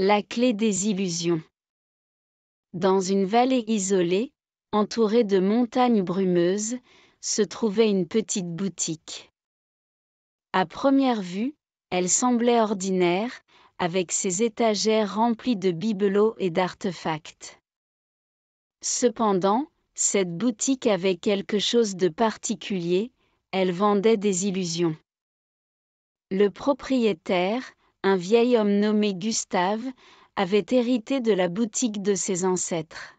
La clé des illusions. Dans une vallée isolée, entourée de montagnes brumeuses, se trouvait une petite boutique. À première vue, elle semblait ordinaire, avec ses étagères remplies de bibelots et d'artefacts. Cependant, cette boutique avait quelque chose de particulier, elle vendait des illusions. Le propriétaire, un vieil homme nommé Gustave, avait hérité de la boutique de ses ancêtres.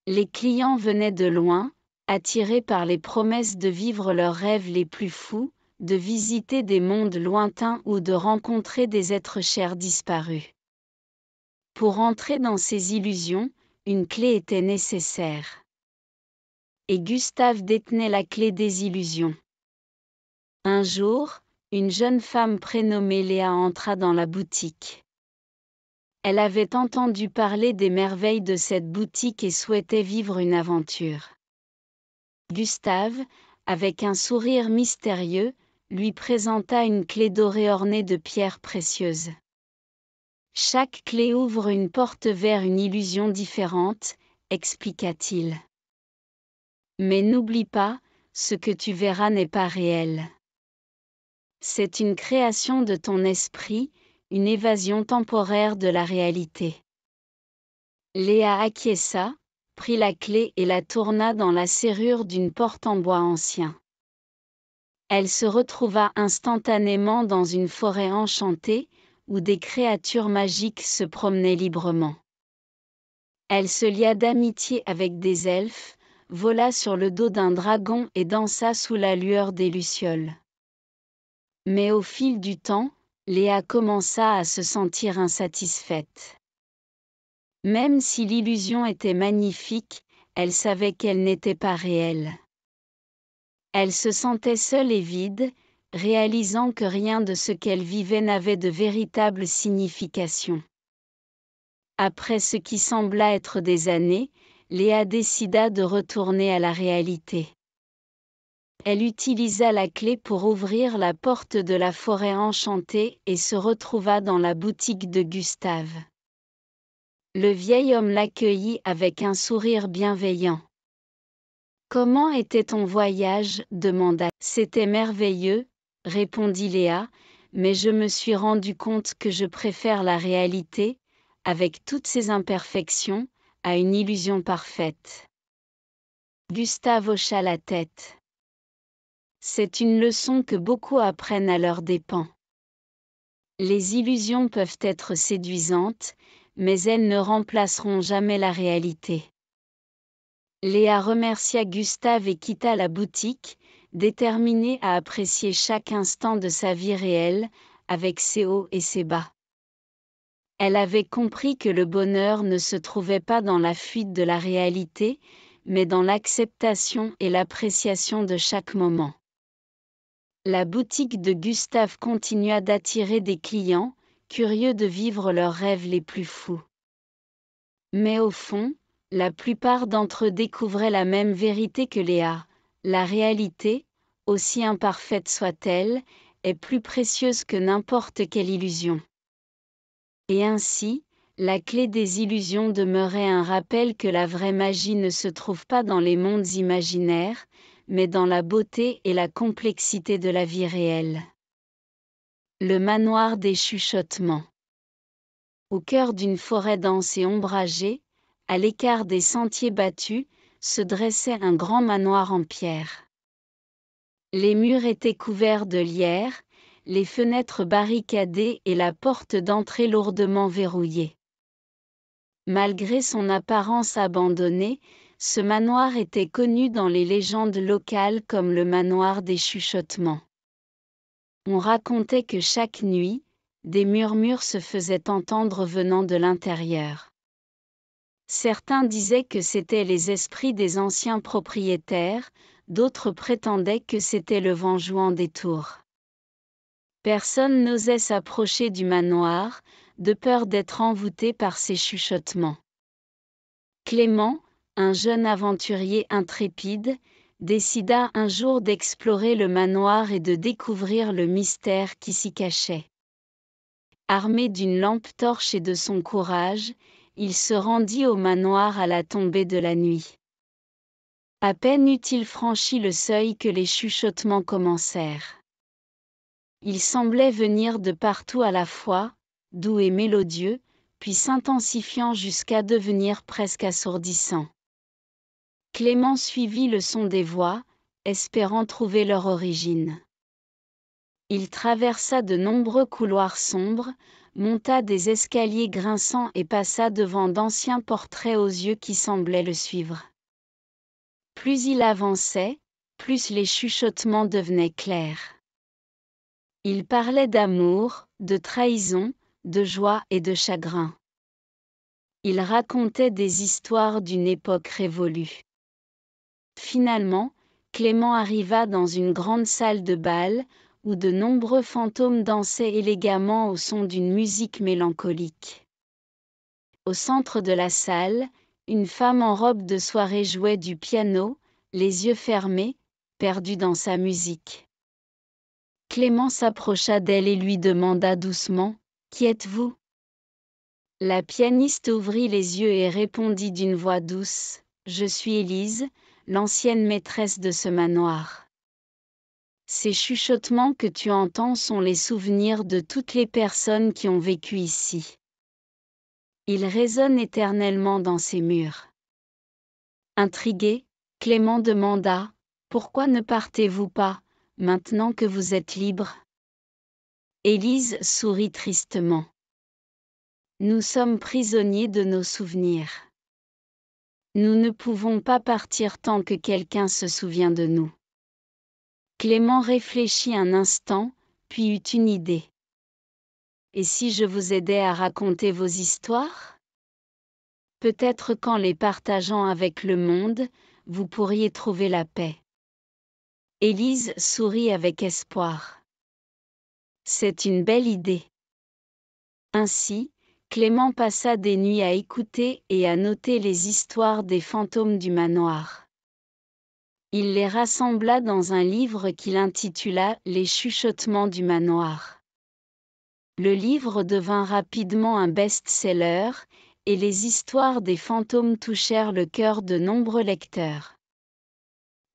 Les clients venaient de loin, attirés par les promesses de vivre leurs rêves les plus fous, de visiter des mondes lointains ou de rencontrer des êtres chers disparus. Pour entrer dans ces illusions, une clé était nécessaire. Et Gustave détenait la clé des illusions. Un jour, une jeune femme prénommée Léa entra dans la boutique. Elle avait entendu parler des merveilles de cette boutique et souhaitait vivre une aventure. Gustave, avec un sourire mystérieux, lui présenta une clé dorée ornée de pierres précieuses. Chaque clé ouvre une porte vers une illusion différente, expliqua-t-il. Mais n'oublie pas, ce que tu verras n'est pas réel. C'est une création de ton esprit, une évasion temporaire de la réalité. Léa acquiesça, prit la clé et la tourna dans la serrure d'une porte en bois ancien. Elle se retrouva instantanément dans une forêt enchantée, où des créatures magiques se promenaient librement. Elle se lia d'amitié avec des elfes, vola sur le dos d'un dragon et dansa sous la lueur des lucioles. Mais au fil du temps, Léa commença à se sentir insatisfaite. Même si l'illusion était magnifique, elle savait qu'elle n'était pas réelle. Elle se sentait seule et vide, réalisant que rien de ce qu'elle vivait n'avait de véritable signification. Après ce qui sembla être des années, Léa décida de retourner à la réalité. Elle utilisa la clé pour ouvrir la porte de la forêt enchantée et se retrouva dans la boutique de Gustave. Le vieil homme l'accueillit avec un sourire bienveillant. « Comment était ton voyage ?» demanda. « C'était merveilleux, » répondit Léa, « mais je me suis rendu compte que je préfère la réalité, avec toutes ses imperfections, à une illusion parfaite. » Gustave hocha la tête. C'est une leçon que beaucoup apprennent à leurs dépens. Les illusions peuvent être séduisantes, mais elles ne remplaceront jamais la réalité. Léa remercia Gustave et quitta la boutique, déterminée à apprécier chaque instant de sa vie réelle, avec ses hauts et ses bas. Elle avait compris que le bonheur ne se trouvait pas dans la fuite de la réalité, mais dans l'acceptation et l'appréciation de chaque moment. La boutique de Gustave continua d'attirer des clients, curieux de vivre leurs rêves les plus fous. Mais au fond, la plupart d'entre eux découvraient la même vérité que Léa. La réalité, aussi imparfaite soit-elle, est plus précieuse que n'importe quelle illusion. Et ainsi, la clé des illusions demeurait un rappel que la vraie magie ne se trouve pas dans les mondes imaginaires, mais dans la beauté et la complexité de la vie réelle. Le manoir des chuchotements. Au cœur d'une forêt dense et ombragée, à l'écart des sentiers battus, se dressait un grand manoir en pierre. Les murs étaient couverts de lierre, les fenêtres barricadées et la porte d'entrée lourdement verrouillée. Malgré son apparence abandonnée, ce manoir était connu dans les légendes locales comme le manoir des chuchotements. On racontait que chaque nuit, des murmures se faisaient entendre venant de l'intérieur. Certains disaient que c'étaient les esprits des anciens propriétaires, d'autres prétendaient que c'était le vent jouant des tours. Personne n'osait s'approcher du manoir, de peur d'être envoûté par ces chuchotements. Clément, un jeune aventurier intrépide, décida un jour d'explorer le manoir et de découvrir le mystère qui s'y cachait. Armé d'une lampe torche et de son courage, il se rendit au manoir à la tombée de la nuit. À peine eut-il franchi le seuil que les chuchotements commencèrent. Ils semblaient venir de partout à la fois, doux et mélodieux, puis s'intensifiant jusqu'à devenir presque assourdissants. Clément suivit le son des voix, espérant trouver leur origine. Il traversa de nombreux couloirs sombres, monta des escaliers grinçants et passa devant d'anciens portraits aux yeux qui semblaient le suivre. Plus il avançait, plus les chuchotements devenaient clairs. Il parlait d'amour, de trahison, de joie et de chagrin. Il racontait des histoires d'une époque révolue. Finalement, Clément arriva dans une grande salle de bal, où de nombreux fantômes dansaient élégamment au son d'une musique mélancolique. Au centre de la salle, une femme en robe de soirée jouait du piano, les yeux fermés, perdue dans sa musique. Clément s'approcha d'elle et lui demanda doucement : « Qui êtes-vous ? » La pianiste ouvrit les yeux et répondit d'une voix douce : « Je suis Élise, l'ancienne maîtresse de ce manoir. Ces chuchotements que tu entends sont les souvenirs de toutes les personnes qui ont vécu ici. Ils résonnent éternellement dans ces murs. » Intrigué, Clément demanda : « Pourquoi ne partez-vous pas, maintenant que vous êtes libre ?» Élise sourit tristement. « Nous sommes prisonniers de nos souvenirs. Nous ne pouvons pas partir tant que quelqu'un se souvient de nous. » Clément réfléchit un instant, puis eut une idée. « Et si je vous aidais à raconter vos histoires ? Peut-être qu'en les partageant avec le monde, vous pourriez trouver la paix. » Élise sourit avec espoir. « C'est une belle idée. » Ainsi, Clément passa des nuits à écouter et à noter les histoires des fantômes du manoir. Il les rassembla dans un livre qu'il intitula « Les chuchotements du manoir ». Le livre devint rapidement un best-seller, et les histoires des fantômes touchèrent le cœur de nombreux lecteurs.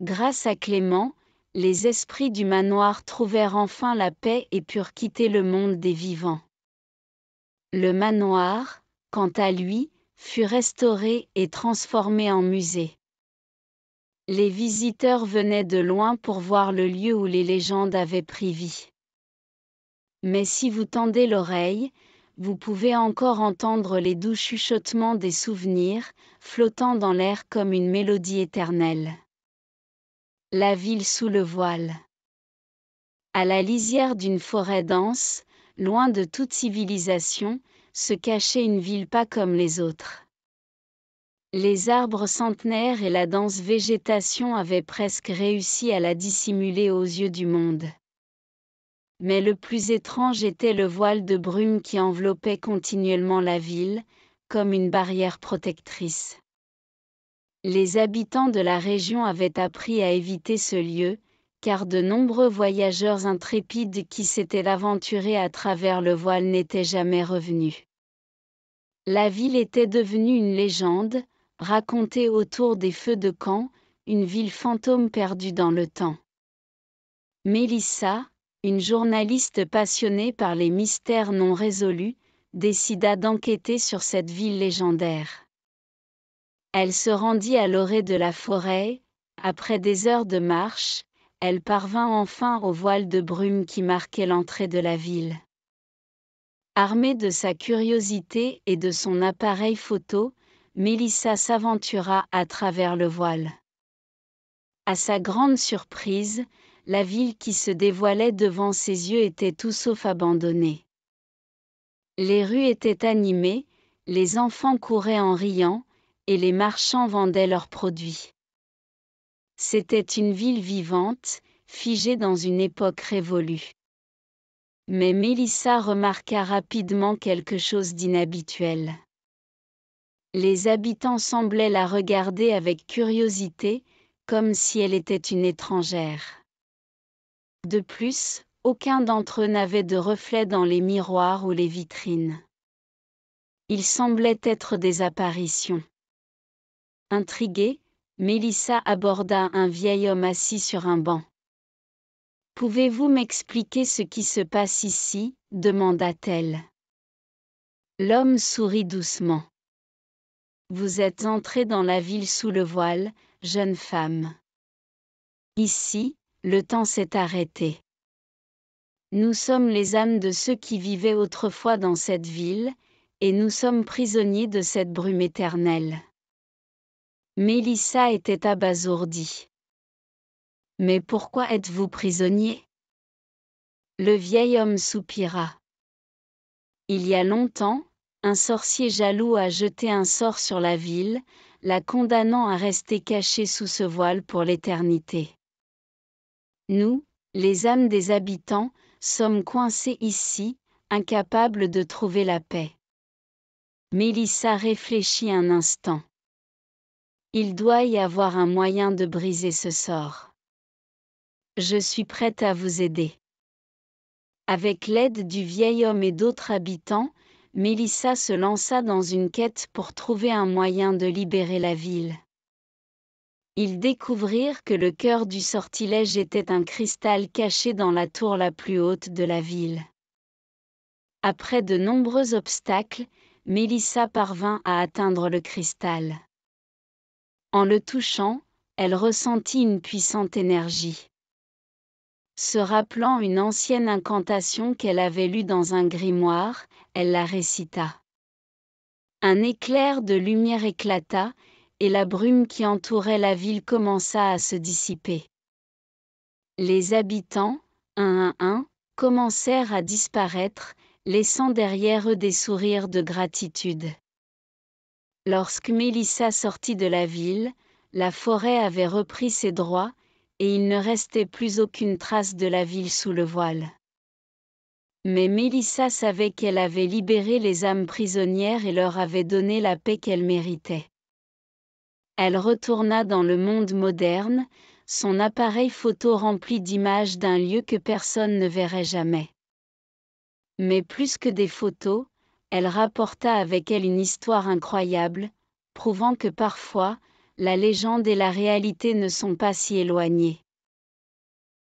Grâce à Clément, les esprits du manoir trouvèrent enfin la paix et purent quitter le monde des vivants. Le manoir, quant à lui, fut restauré et transformé en musée. Les visiteurs venaient de loin pour voir le lieu où les légendes avaient pris vie. Mais si vous tendez l'oreille, vous pouvez encore entendre les doux chuchotements des souvenirs, flottant dans l'air comme une mélodie éternelle. La ville sous le voile. À la lisière d'une forêt dense, loin de toute civilisation, se cachait une ville pas comme les autres. Les arbres centenaires et la dense végétation avaient presque réussi à la dissimuler aux yeux du monde. Mais le plus étrange était le voile de brume qui enveloppait continuellement la ville, comme une barrière protectrice. Les habitants de la région avaient appris à éviter ce lieu, car de nombreux voyageurs intrépides qui s'étaient aventurés à travers le voile n'étaient jamais revenus. La ville était devenue une légende, racontée autour des feux de camp, une ville fantôme perdue dans le temps. Mélissa, une journaliste passionnée par les mystères non résolus, décida d'enquêter sur cette ville légendaire. Elle se rendit à l'orée de la forêt. Après des heures de marche, elle parvint enfin au voile de brume qui marquait l'entrée de la ville. Armée de sa curiosité et de son appareil photo, Mélissa s'aventura à travers le voile. À sa grande surprise, la ville qui se dévoilait devant ses yeux était tout sauf abandonnée. Les rues étaient animées, les enfants couraient en riant, et les marchands vendaient leurs produits. C'était une ville vivante, figée dans une époque révolue. Mais Mélissa remarqua rapidement quelque chose d'inhabituel. Les habitants semblaient la regarder avec curiosité, comme si elle était une étrangère. De plus, Aucun d'entre eux n'avait de reflet dans les miroirs ou les vitrines. Ils semblaient être des apparitions. Intriguée, Mélissa aborda un vieil homme assis sur un banc. « Pouvez-vous m'expliquer ce qui se passe ici ?» demanda-t-elle. L'homme sourit doucement. « Vous êtes entrée dans la ville sous le voile, jeune femme. Ici, le temps s'est arrêté. Nous sommes les âmes de ceux qui vivaient autrefois dans cette ville, et nous sommes prisonniers de cette brume éternelle. » Mélissa était abasourdie. « Mais pourquoi êtes-vous prisonnier ?» Le vieil homme soupira. « Il y a longtemps, un sorcier jaloux a jeté un sort sur la ville, la condamnant à rester cachée sous ce voile pour l'éternité. Nous, les âmes des habitants, sommes coincés ici, incapables de trouver la paix. » Mélissa réfléchit un instant. Il doit y avoir un moyen de briser ce sort. Je suis prête à vous aider. Avec l'aide du vieil homme et d'autres habitants, Mélissa se lança dans une quête pour trouver un moyen de libérer la ville. Ils découvrirent que le cœur du sortilège était un cristal caché dans la tour la plus haute de la ville. Après de nombreux obstacles, Mélissa parvint à atteindre le cristal. En le touchant, elle ressentit une puissante énergie. Se rappelant une ancienne incantation qu'elle avait lue dans un grimoire, elle la récita. Un éclair de lumière éclata, et la brume qui entourait la ville commença à se dissiper. Les habitants, un à un, commencèrent à disparaître, laissant derrière eux des sourires de gratitude. Lorsque Mélissa sortit de la ville, la forêt avait repris ses droits, et il ne restait plus aucune trace de la ville sous le voile. Mais Mélissa savait qu'elle avait libéré les âmes prisonnières et leur avait donné la paix qu'elles méritaient. Elle retourna dans le monde moderne, son appareil photo rempli d'images d'un lieu que personne ne verrait jamais. Mais plus que des photos, elle rapporta avec elle une histoire incroyable, prouvant que parfois, la légende et la réalité ne sont pas si éloignées.